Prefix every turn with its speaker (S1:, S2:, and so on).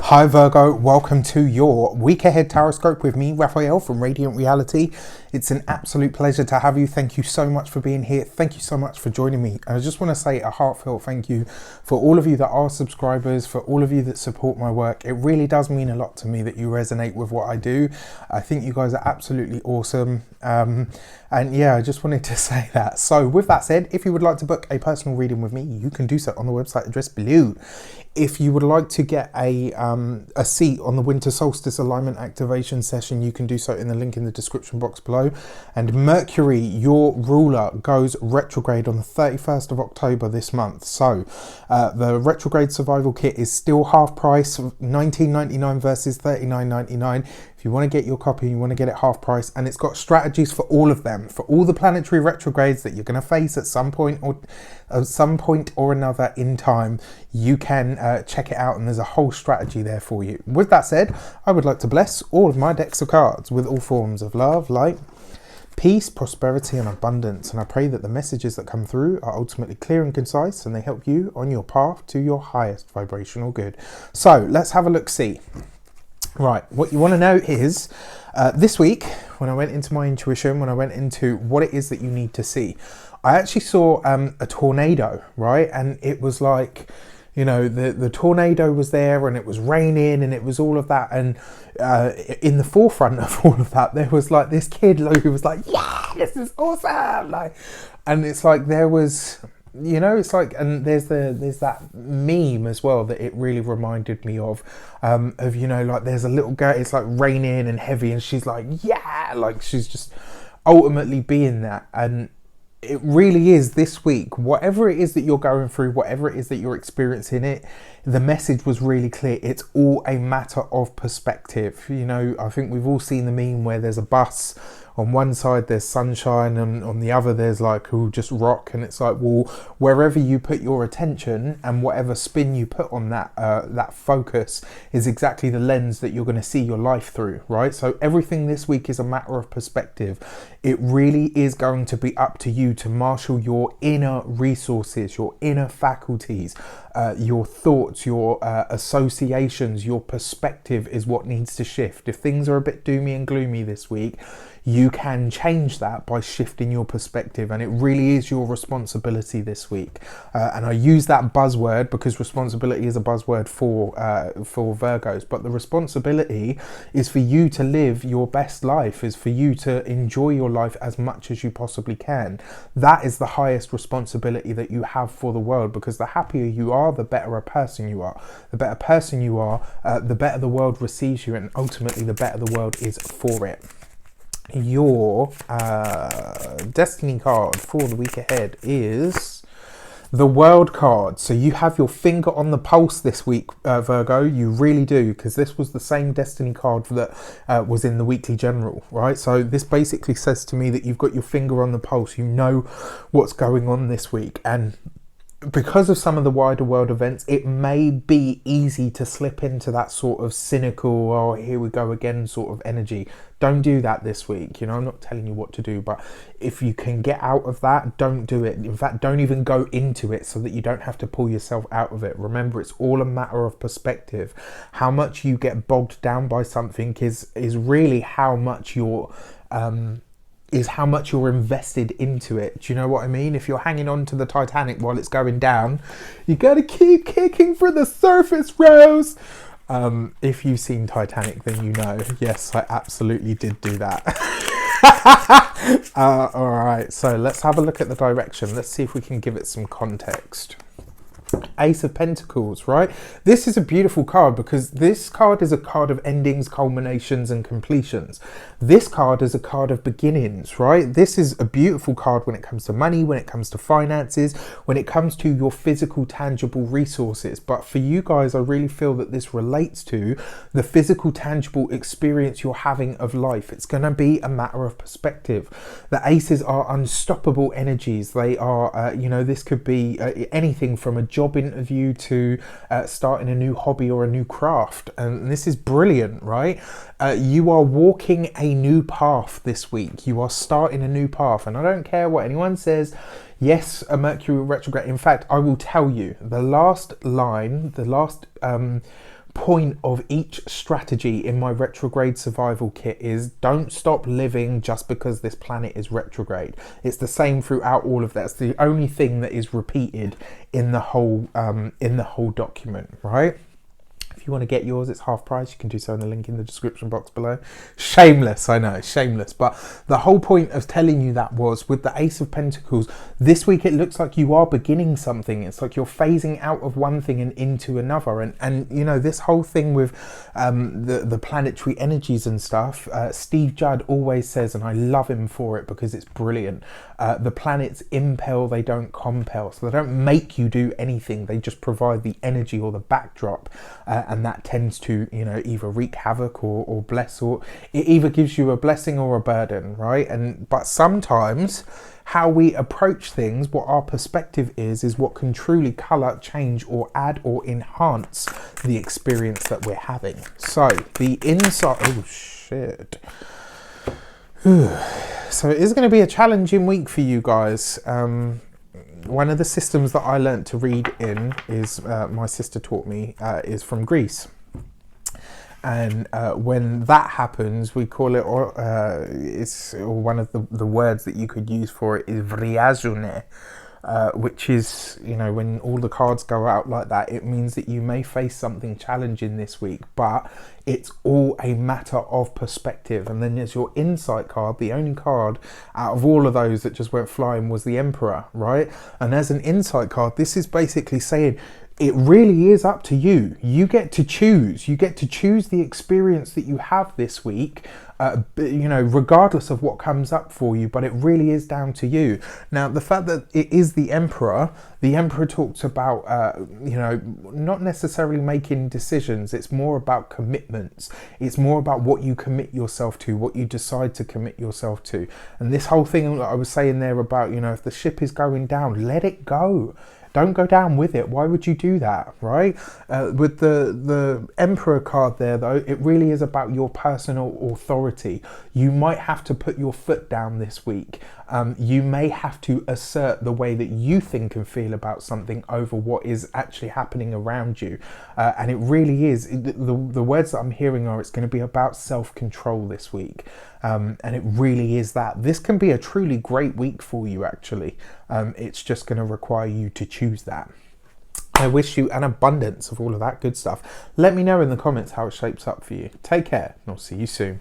S1: Hi Virgo, welcome to your week ahead tarot with me, Raphael from Reydiant Reality. It's an absolute pleasure to have you. Thank you so much for being here. Thank you so much for joining me. I just want to say a heartfelt thank you for all of you that are subscribers, for all of you that support my work. It really does mean a lot to me that you resonate with what I do. I think you guys are absolutely awesome. And yeah, I just wanted to say that. So with that said, if you would like to book a personal reading with me, you can do so on the website address below. If you would like to get a seat on the winter solstice alignment activation session, you can do so in the link in the description box below. And Mercury, your ruler, goes retrograde on the 31st of October this month. So the retrograde survival kit is still half price, $19.99 versus $39.99. If you want to get your copy, you want to get it half price, and it's got strategies for all of them, for all the planetary retrogrades that you're going to face at some point or another in time. You can check it out, and there's a whole strategy there for you. With that said, I would like to bless all of my decks of cards with all forms of love, light, peace, prosperity, and abundance. And I pray that the messages that come through are ultimately clear and concise, and they help you on your path to your highest vibrational good. So let's have a look-see. Right, what you want to know is this week, when I went into my intuition, when I went into what it is that you need to see, I actually saw a tornado, right? And it was like, you know, the tornado was there, and it was raining, and it was all of that. And in the forefront of all of that, there was like this kid who was like, yeah, this is awesome. Like, and it's like there was, you know, it's like, and there's that meme as well that it really reminded me of, you know, like there's a little girl, it's like raining and heavy, and she's like, yeah, like she's just ultimately being that. And it really is this week, whatever it is that you're going through, whatever it is that you're experiencing it, the message was really clear. It's all a matter of perspective. You know, I think we've all seen the meme where there's a bus. On one side there's sunshine, and on the other there's like just rock, and it's like, well, wherever you put your attention and whatever spin you put on that that focus is exactly the lens that you're going to see your life through, right? So everything this week is a matter of perspective. It really is going to be up to you to marshal your inner resources, your inner faculties, your thoughts, your associations. Your perspective is what needs to shift. If things are a bit doomy and gloomy this week, you can change that by shifting your perspective, and it really is your responsibility this week. And I use that buzzword because responsibility is a buzzword for Virgos, but the responsibility is for you to live your best life, is for you to enjoy your life as much as you possibly can. That is the highest responsibility that you have for the world, because the happier you are, the better a person you are. The better person you are, the better the world receives you, and ultimately the better the world is for it. Your destiny card for the week ahead is the World card. So you have your finger on the pulse this week, Virgo. You really do, because this was the same destiny card that was in the weekly general, right? So this basically says to me that you've got your finger on the pulse. You know what's going on this week, and because of some of the wider world events, it may be easy to slip into that sort of cynical, oh, here we go again sort of energy. Don't do that this week. You know, I'm not telling you what to do, but if you can get out of that, don't do it. In fact, don't even go into it, so that you don't have to pull yourself out of it. Remember, it's all a matter of perspective. How much you get bogged down by something is really how much you're invested into it. Do you know what I mean? If you're hanging on to the Titanic while it's going down, you gotta keep kicking for the surface, Rose. If you've seen Titanic, then you know. Yes, I absolutely did do that. All right, so let's have a look at the direction. Let's see if we can give it some context. Ace of Pentacles, right? This is a beautiful card, because this card is a card of endings, culminations, and completions. This card is a card of beginnings, right? This is a beautiful card when it comes to money, when it comes to finances, when it comes to your physical, tangible resources. But for you guys, I really feel that this relates to the physical, tangible experience you're having of life. It's going to be a matter of perspective. The aces are unstoppable energies. They are, you know, this could be anything from a job interview to starting a new hobby or a new craft, and this is brilliant, right? You are walking a new path this week. You are starting a new path, and I don't care what anyone says. Yes, a Mercury retrograde. In fact, I will tell you the last line, the last point of each strategy in my retrograde survival kit is don't stop living just because this planet is retrograde. It's the same throughout all of that. It's the only thing that is repeated in the whole document, right? If you want to get yours, it's half price. You can do so in the link in the description box below. Shameless, I know, shameless. But the whole point of telling you that was with the Ace of Pentacles, this week it looks like you are beginning something. It's like you're phasing out of one thing and into another. And you know, this whole thing with the planetary energies and stuff, Steve Judd always says, and I love him for it because it's brilliant, the planets impel, they don't compel. So they don't make you do anything. They just provide the energy or the backdrop. And that tends to, you know, either wreak havoc or bless, or it either gives you a blessing or a burden, right? But sometimes how we approach things, what our perspective is what can truly colour, change, or add or enhance the experience that we're having. So the inside, oh shit. So it is going to be a challenging week for you guys. One of the systems that I learnt to read in is, my sister taught me, is from Greece. And when that happens, we call it, it's one of the words that you could use for it is vriazune, which is, you know, when all the cards go out like that, it means that you may face something challenging this week, but it's all a matter of perspective. And then there's your insight card. The only card out of all of those that just went flying was the Emperor, right? And as an insight card, this is basically saying it really is up to you. You get to choose. You get to choose the experience that you have this week, you know, regardless of what comes up for you, but it really is down to you. Now, the fact that it is the Emperor talks about, you know, not necessarily making decisions. It's more about commitments. It's more about what you commit yourself to, what you decide to commit yourself to. And this whole thing that I was saying there about, you know, if the ship is going down, let it go. Don't go down with it. Why would you do that, right? With the Emperor card there, though, it really is about your personal authority. You might have to put your foot down this week. You may have to assert the way that you think and feel about something over what is actually happening around you. And it really is, the words that I'm hearing are, it's going to be about self-control this week. And it really is that. This can be a truly great week for you, actually. It's just going to require you to choose that. I wish you an abundance of all of that good stuff. Let me know in the comments how it shapes up for you. Take care, and I'll see you soon.